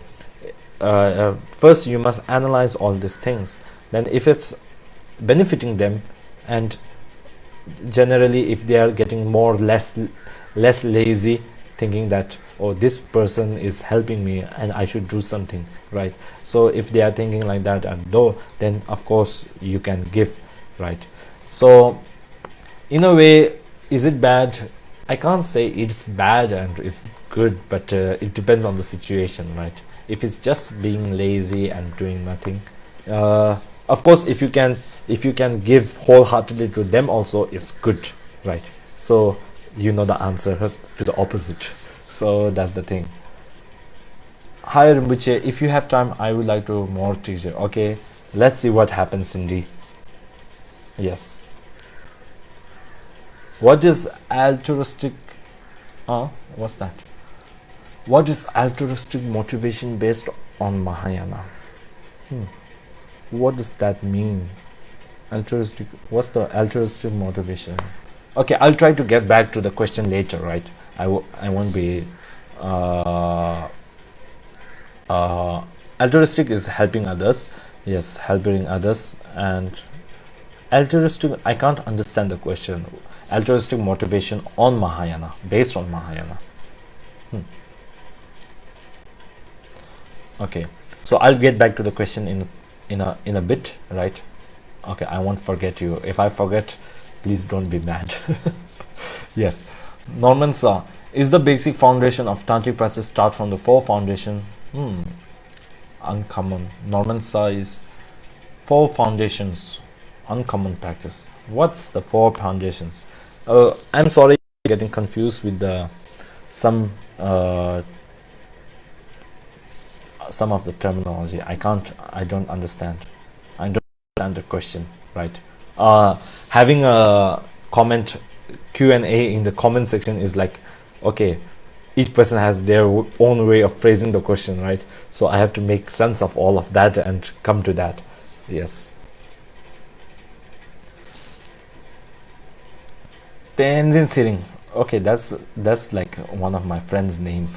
first you must analyze all these things. Then if it's benefiting them, and generally if they are getting less lazy, thinking that, oh, this person is helping me and I should do something, right? So if they are thinking like that, and then of course you can give, right? So in a way, is it bad? I can't say it's bad and it's good, but it depends on the situation, right? If it's just being lazy and doing nothing, of course if you can give wholeheartedly to them also, it's good, right? So you know the answer to the opposite. So that's the thing. Hi Rinpoche, if you have time, I would like to more teacher. Okay, let's see what happens, Cindy. Yes. What is altruistic? What's that? What is altruistic motivation based on Mahayana? What does that mean? Altruistic. What's the altruistic motivation? Okay, I'll try to get back to the question later, right? I won't be altruistic is helping others. Yes, helping others. And altruistic, I can't understand the question. Altruistic motivation on Mahayana, based on Mahayana. Okay, so I'll get back to the question in a bit, right? Okay, I won't forget you. If I forget, please don't be mad. Yes. Norman Sa, is the basic foundation of tantric practice start from the 4 foundation? Uncommon. Norman Sa is 4 foundations, uncommon practice. What's the 4 foundations? I'm sorry, getting confused with some of the terminology. I don't understand. I don't understand the question, right? Having a comment Q&A in the comment section is like, okay, each person has their own way of phrasing the question, right? So I have to make sense of all of that and come to that. Yes. Tenzin Siring. Okay, that's like one of my friend's name.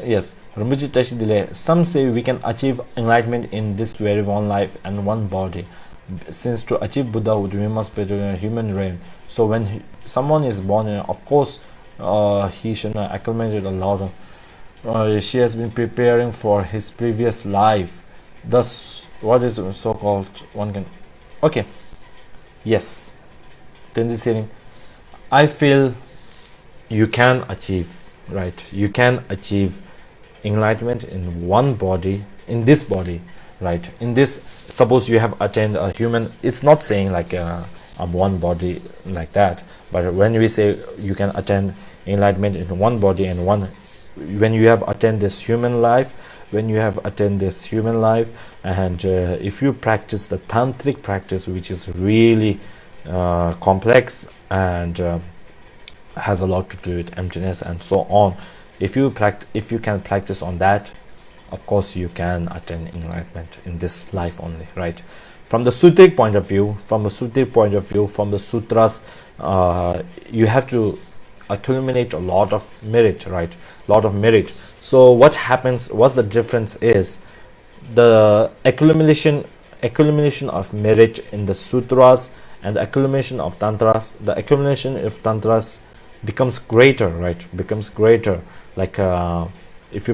Yes. Rinpoche Tashi Dile. Some say we can achieve enlightenment in this very one life and one body. Since to achieve Buddhahood, we must be in a human realm. So when someone is born, of course, he should have acclimated a lot of. She has been preparing for his previous life. Thus, what is so-called one can. Okay. Yes. Tenzin Siring. I feel you can achieve, right? You can achieve enlightenment in one body, in this body, right? In this, suppose you have attained a human, it's not saying like a one body like that, but when we say you can attain enlightenment in one body and one, when you have attained this human life, and if you practice the tantric practice, which is really complex and has a lot to do with emptiness and so on, if you can practice on that, of course you can attain enlightenment in this life only, right? From the sutric point of view, from the sutras, you have to accumulate a lot of merit, right? So what happens, what's the difference is the accumulation of merit in the sutras and the accumulation of tantras. The accumulation of tantras becomes greater, right? Like if you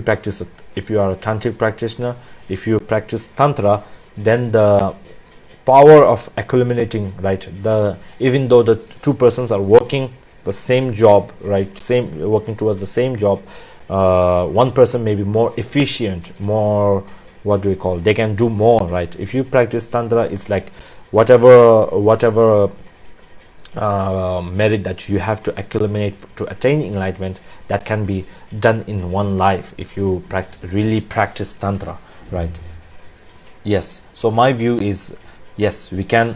are a tantric practitioner, if you practice tantra, then the power of accumulating, right? Even though the two persons are working the same job, right? Working towards the same job, one person may be more efficient, more, what do we call, they can do more, right? If you practice tantra, it's like whatever merit that you have to accumulate to attain enlightenment, that can be done in one life if you really practice tantra, right? Yes. So my view is, yes, we can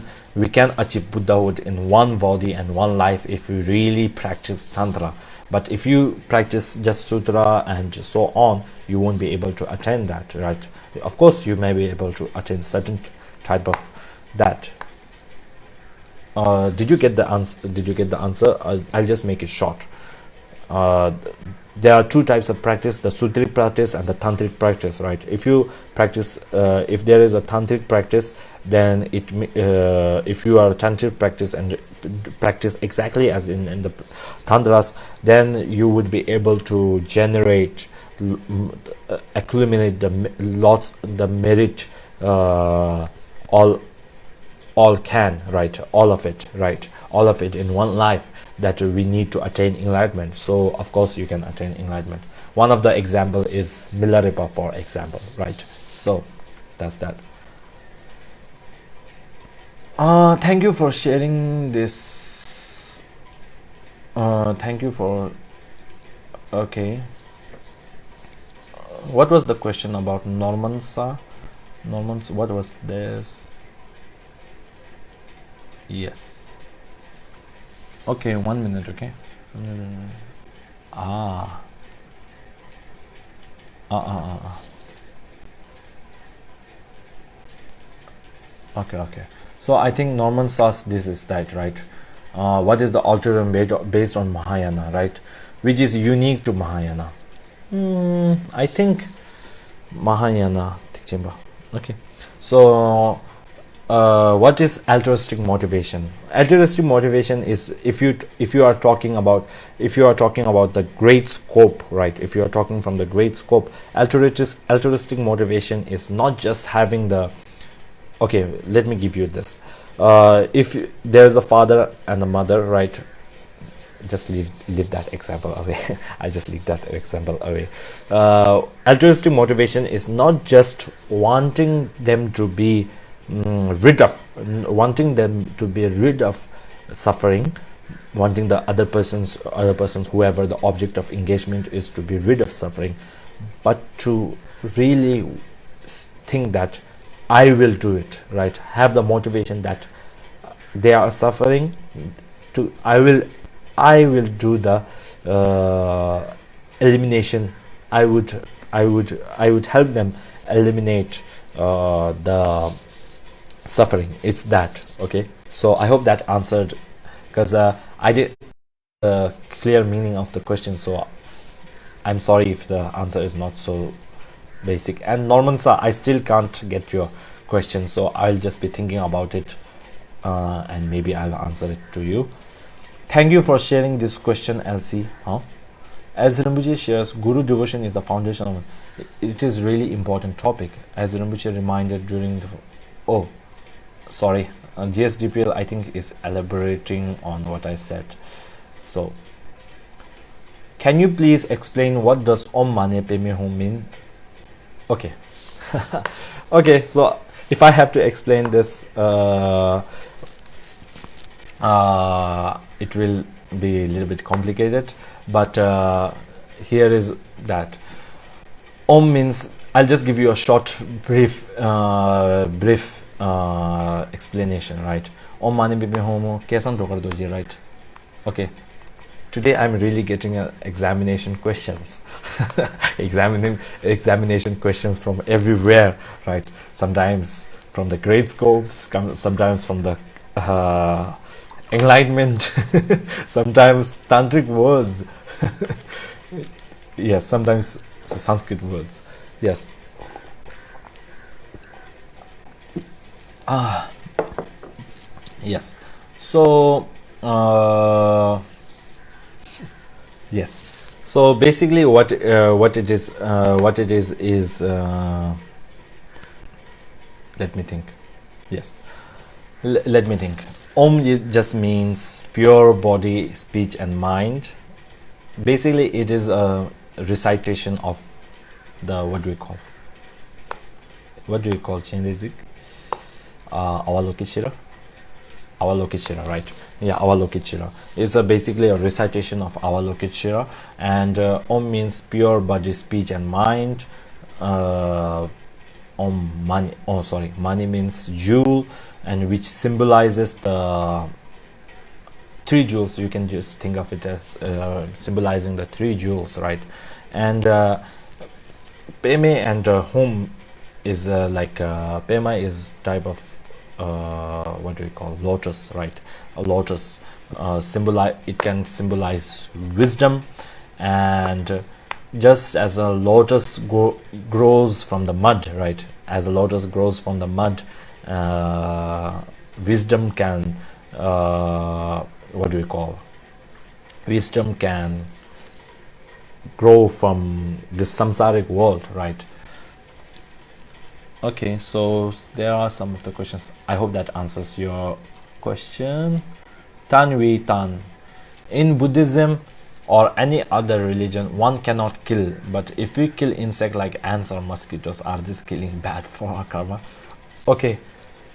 achieve Buddhahood in one body and one life if we really practice tantra. But if you practice just sutra and so on, you won't be able to attain that, right? Of course, you may be able to attain certain type of that. Did you get the answer? I'll just make it short. There are two types of practice: the sutric practice and the tantric practice, right? If you practice, if there is a tantric practice, then if you are a tantric practice and practice exactly as in the tantras, then you would be able to generate, accumulate the merit, all of it in one life, that we need to attain enlightenment. So of course you can attain enlightenment. One of the example is Milarepa, for example, right? So that's that. Thank you for sharing this. Thank you for. Okay. What was the question about Normansa? What was this? Yes. Okay, 1 minute. Okay. Okay. So I think Norman says this is that, right? What is the altruism based on Mahayana, right? Which is unique to Mahayana. I think Mahayana. Okay. So what is altruistic motivation? Altruistic motivation is if you are talking about the great scope, right? If you are talking from the great scope, altruistic motivation is not just having the. Okay, let me give you this. If there's a father and a mother, right? Just leave that example away. I just leave that example away. Altruistic motivation is not just wanting them to be rid of suffering, wanting the other persons, whoever the object of engagement is, to be rid of suffering, but to really think that I will do it, right? Have the motivation that they are suffering, I will do the elimination. I would help them eliminate the suffering. It's that. Okay, so I hope that answered, because I did clear meaning of the question, so I'm sorry if the answer is not so basic. And Norman sir, I still can't get your question, so I'll just be thinking about it, and maybe I'll answer it to you. Thank you for sharing this question, LC. As Rinpoche shares, Guru devotion is the foundation of it. Is really important topic, as Rinpoche reminded during the sorry, GSDPL I think is elaborating on what I said. So can you please explain what does Om Mani Padme Hum mean? Okay. Okay, so if I have to explain this, it will be a little bit complicated, but here is that Om means, I'll just give you a short brief explanation, right? Om Mani Padme Hum Kesan Tokar Doji, right? Okay, today I'm really getting examination questions examination questions from everywhere, right? Sometimes from the grade scopes, sometimes from the enlightenment, sometimes tantric words. Yes, sometimes Sanskrit words. Yes. Yes. So yes. So basically, what it is is let me think. Yes. Let me think. Om just means pure body, speech, and mind. Basically, it is a recitation of the what do we call Chinesic? Avalokiteshvara, right? Yeah, Avalokiteshvara. It's basically a recitation of Avalokiteshvara, and Om means pure body, speech, and mind. Mani means jewel, and which symbolizes the three jewels. You can just think of it as symbolizing the three jewels, right? And Peme and Hum is like Pema is type of what do we call lotus, right? A lotus it can symbolize wisdom, and just as a lotus grows from the mud, right? As a lotus grows from the mud, wisdom can wisdom can grow from this samsaric world, right? Okay, so there are some of the questions. I hope that answers your question. Tanvi Tan. In Buddhism or any other religion, one cannot kill, but if we kill insects like ants or mosquitoes, are this killing bad for our karma? Okay,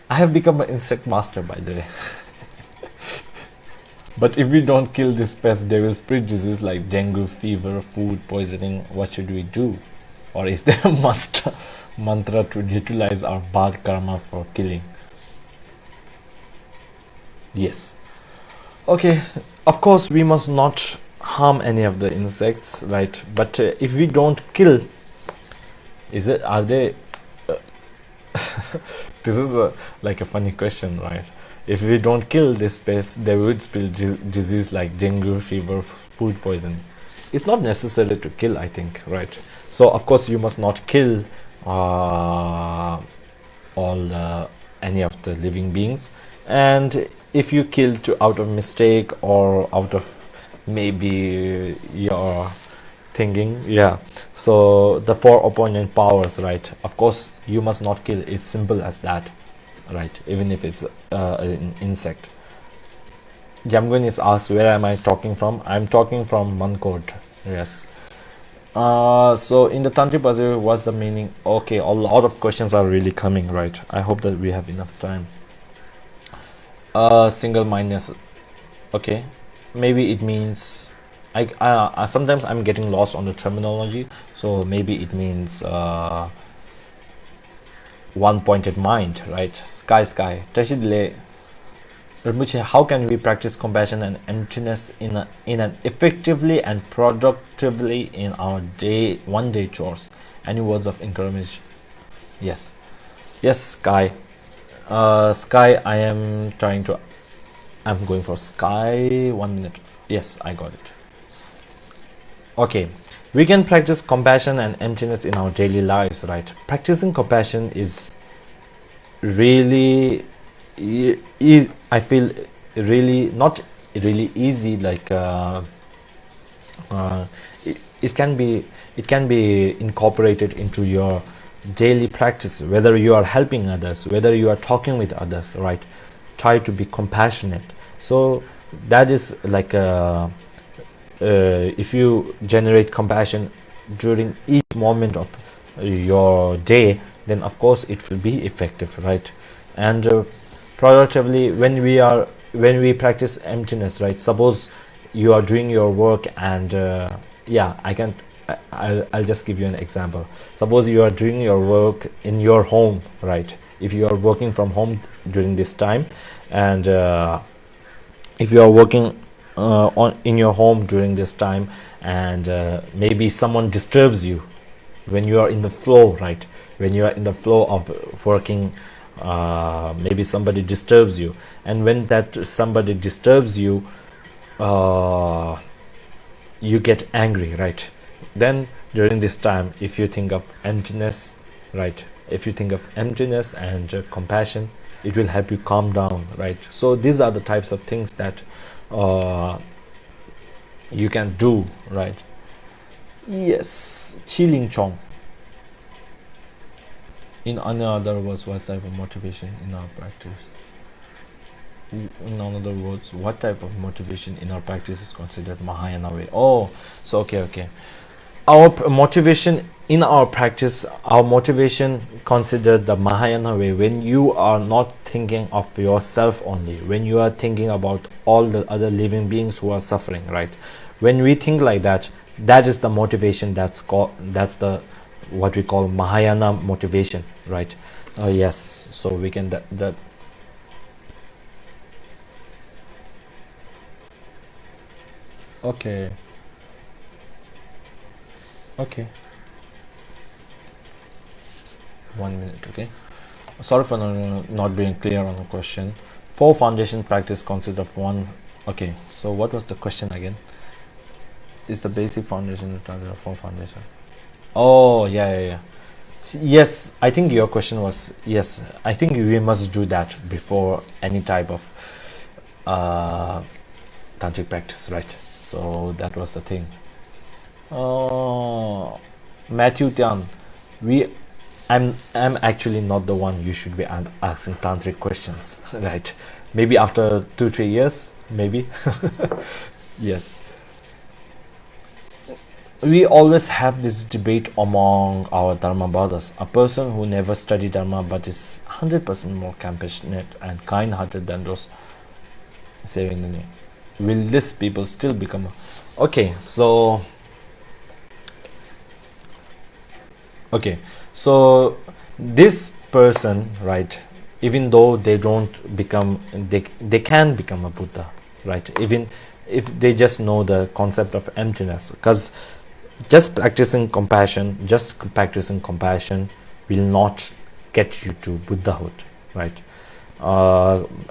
I have become an insect master, by the way. But if we don't kill this pest, they will spread disease like dengue, fever, food poisoning. What should we do? Or is there a mantra to utilize our bad karma for killing? Yes. Okay, of course we must not harm any of the insects, right? But if we don't kill, are they this is like a funny question, right? If we don't kill this pest, they would spread disease like dengue, fever, food poisoning. It's not necessary to kill, I think, right? So of course you must not kill any of the living beings. And if you kill out of mistake or out of maybe your thinking, yeah, so the four opponent powers, right? Of course you must not kill. It's simple as that, right? Even if it's an insect. Jamgun is asked, where am I talking from? I'm talking from Mankod. Yes. So in the Tantric Puzzle, what's the meaning? Okay, a lot of questions are really coming, right? I hope that we have enough time. Single-mindedness. Okay, maybe it means I sometimes I'm getting lost on the terminology, so maybe it means one-pointed mind, right? Sky. Tashidle Rinpoche, how can we practice compassion and emptiness in an effectively and productively in our one day chores? Any words of encouragement? Yes, Sky. Sky, I'm going for Sky. 1 minute. Yes, I got it. Okay, we can practice compassion and emptiness in our daily lives, right? Practicing compassion is really, I feel, really not really easy. Like it can be incorporated into your daily practice, whether you are helping others, whether you are talking with others, right? Try to be compassionate. So that is like if you generate compassion during each moment of your day, then of course it will be effective, right? And productively, when we practice emptiness, right? Suppose you are doing your work and I'll just give you an example. Suppose you are doing your work in your home, right? If you are working from home during this time, and if you are working in your home during this time, and maybe someone disturbs you when you are in the flow, right? When you are in the flow of working, maybe somebody disturbs you, and when that somebody disturbs you, you get angry, right? Then during this time, if you think of emptiness, right? If you think of emptiness and compassion, it will help you calm down, right? So these are the types of things that you can do, right? Yes, Chiling Chong. In other words, what type of motivation in our practice? In other words, what type of motivation in our practice is considered Mahayana way? Oh, so okay. Our motivation in our practice, our motivation considered the Mahayana way, when you are not thinking of yourself only, when you are thinking about all the other living beings who are suffering, right? When we think like that, that is the motivation. That's the what we call Mahayana motivation, right? Yes, so we can that okay. Okay, 1 minute. Okay, sorry for not being clear on the question. 4 foundation practice consist of one. Okay, so what was the question again? Is the basic foundation target of 4 foundation? Oh, yeah. Yes, I think your question was, yes, I think we must do that before any type of tantric practice, right? So that was the thing. Oh, Matthew Tian, I'm actually not the one you should be asking tantric questions, right? Maybe after 2-3 years, maybe. Yes. We always have this debate among our Dharma brothers. A person who never studied Dharma but is 100% more compassionate and kind-hearted than those saving the name. Will these people still become? Okay, so this person, right, even though they don't become, they can become a Buddha, right? Even if they just know the concept of emptiness, because just practicing compassion will not get you to Buddhahood, right?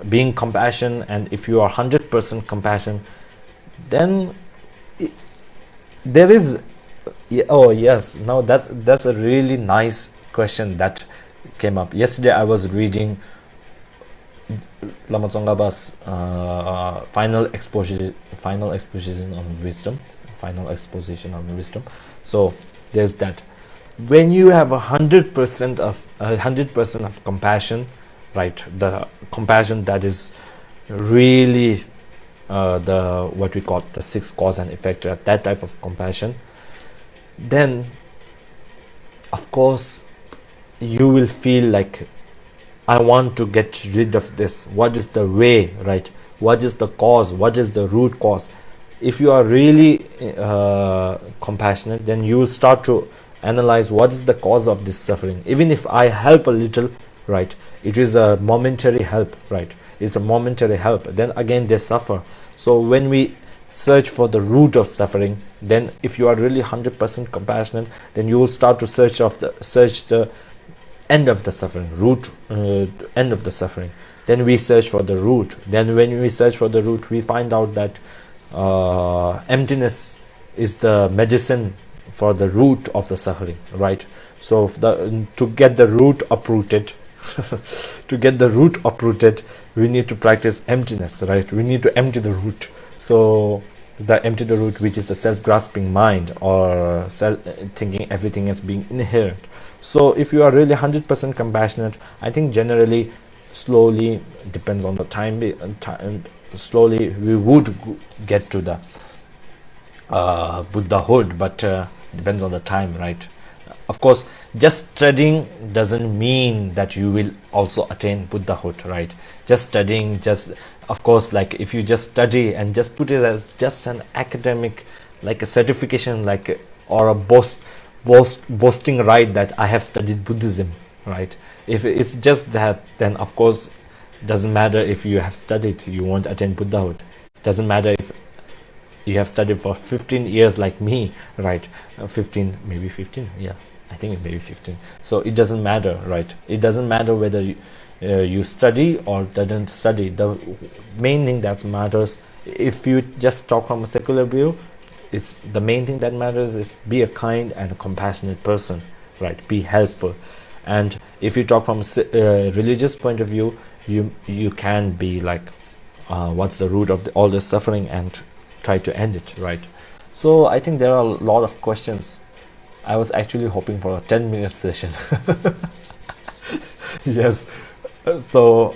Being compassion, and if you are 100% compassion, then there is. Oh yes, now that's a really nice question that came up yesterday. I was reading Lama Tsongkhapa's final exposition on wisdom. So there's that. When you have 100% of compassion, right? The compassion that is really the what we call the 6 cause and effect. That type of compassion, then of course you will feel like, I want to get rid of this. What is the way, right? What is the cause? What is the root cause? If you are really compassionate, then you will start to analyze what is the cause of this suffering. Even if I help a little, right? It is a momentary help, right? It's a momentary help, then again they suffer. So when we search for the root of suffering, then if you are really 100% compassionate, then you will start to search the end of the suffering, root, end of the suffering. Then we search for the root. Then when we search for the root, we find out that emptiness is the medicine for the root of the suffering, right? So to get the root uprooted to get the root uprooted, we need to practice emptiness, right? We need to empty the root. So empty the root, which is the self-grasping mind, or thinking everything as being inherent. So if you are really 100% compassionate, I think generally, slowly, depends on the time, slowly we would get to the Buddhahood, but depends on the time, right? Of course, just studying doesn't mean that you will also attain Buddhahood, right? Just studying, of course, like if you just study and just put it as just an academic, like a certification, like or a boasting right that I have studied Buddhism, right? If it's just that, then of course doesn't matter if you have studied, you won't attain Buddhahood. Doesn't matter if you have studied for 15 years like me, right? 15, maybe 15, yeah, I think it may be 15. So it doesn't matter, right? It doesn't matter whether you study or didn't study. The main thing that matters, if you just talk from a secular view, it's the main thing that matters is be a kind and a compassionate person, right? Be helpful. And if you talk from a religious point of view, you can be like, what's the root of all this suffering, and try to end it, right? So I think there are a lot of questions. I was actually hoping for a 10-minute session. Yes. So,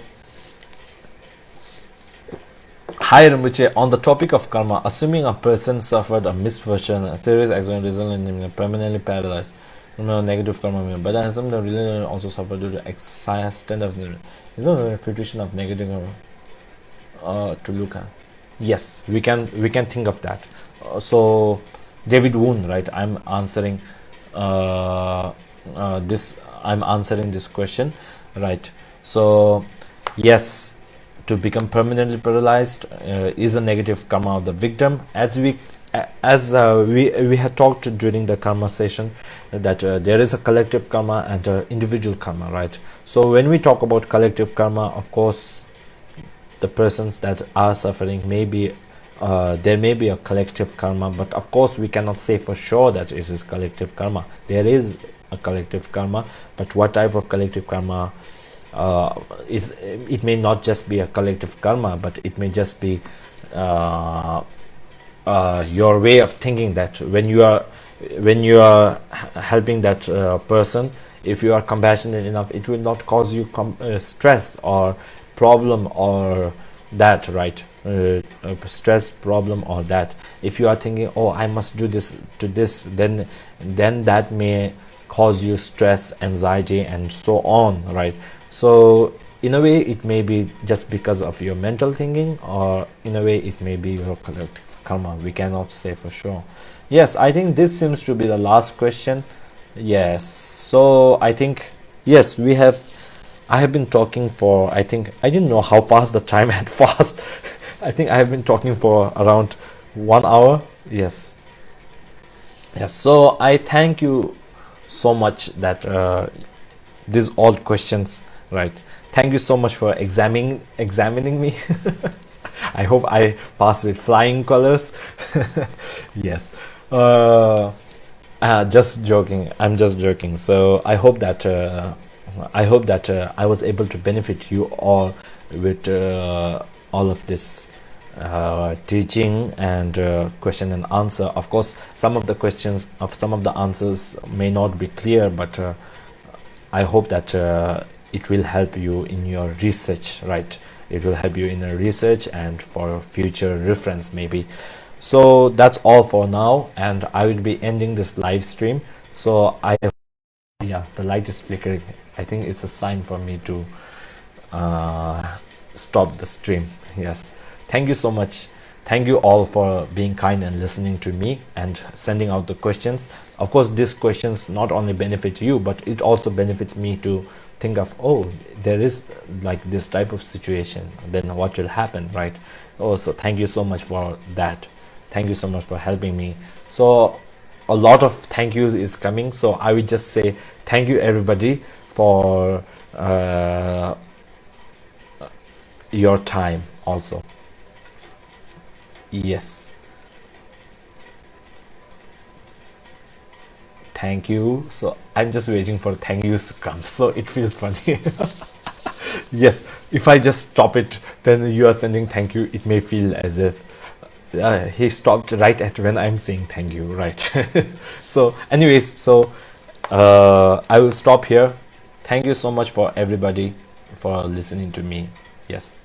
hi Rinpoche, on the topic of karma, assuming a person suffered a misfortune, a serious accident resulting in him permanently paralyzed, negative karma, but I assume the religion also suffered due to extent of is there a refutation of negative karma to look at? Yes, we can think of that. So David Woon, right? I'm answering this question, right? So yes, to become permanently paralyzed is a negative karma of the victim, as we had talked during the karma session, that there is a collective karma and individual karma, right? So when we talk about collective karma, of course, the persons that are suffering there may be a collective karma, but of course we cannot say for sure that it is collective karma. There is a collective karma, but what type of collective karma it may not just be a collective karma, but it may just be your way of thinking, that when you are helping that person, if you are compassionate enough, it will not cause you stress or problem or that, right? Stress, problem, or that. If you are thinking, oh, I must do this to this, then that may cause you stress, anxiety, and so on, right? So in a way it may be just because of your mental thinking, or in a way it may be your collective karma. We cannot say for sure. Yes, I think this seems to be the last question. Yes, so I think, yes, I have been talking for, I think, I didn't know how fast the time had passed. I think I have been talking for around 1 hour. Yes. So I thank you so much that these all questions, right? Thank you so much for examining me. I hope I passed with flying colors. Yes. Just joking. I'm just joking. So I hope that I was able to benefit you all with all of this teaching and question and answer. Of course, some of the answers may not be clear, but I hope that it will help you in your research, right? It will help you in your research and for future reference maybe. So that's all for now, and I will be ending this live stream. So yeah, the light is flickering. I think it's a sign for me to stop the stream. Yes, thank you so much. Thank you all for being kind and listening to me and sending out the questions. Of course, these questions not only benefit you, but it also benefits me to think of, oh, there is like this type of situation, then what will happen, right? Oh, so thank you so much for that. Thank you so much for helping me. So a lot of thank yous is coming, so I will just say thank you everybody for your time also. Yes, thank you. So I'm just waiting for thank yous to come, so it feels funny. Yes, if I just stop it, then you are sending thank you, it may feel as if he stopped right at when I'm saying thank you, right? So anyways, so I will stop here. Thank you so much for everybody for listening to me. Yes.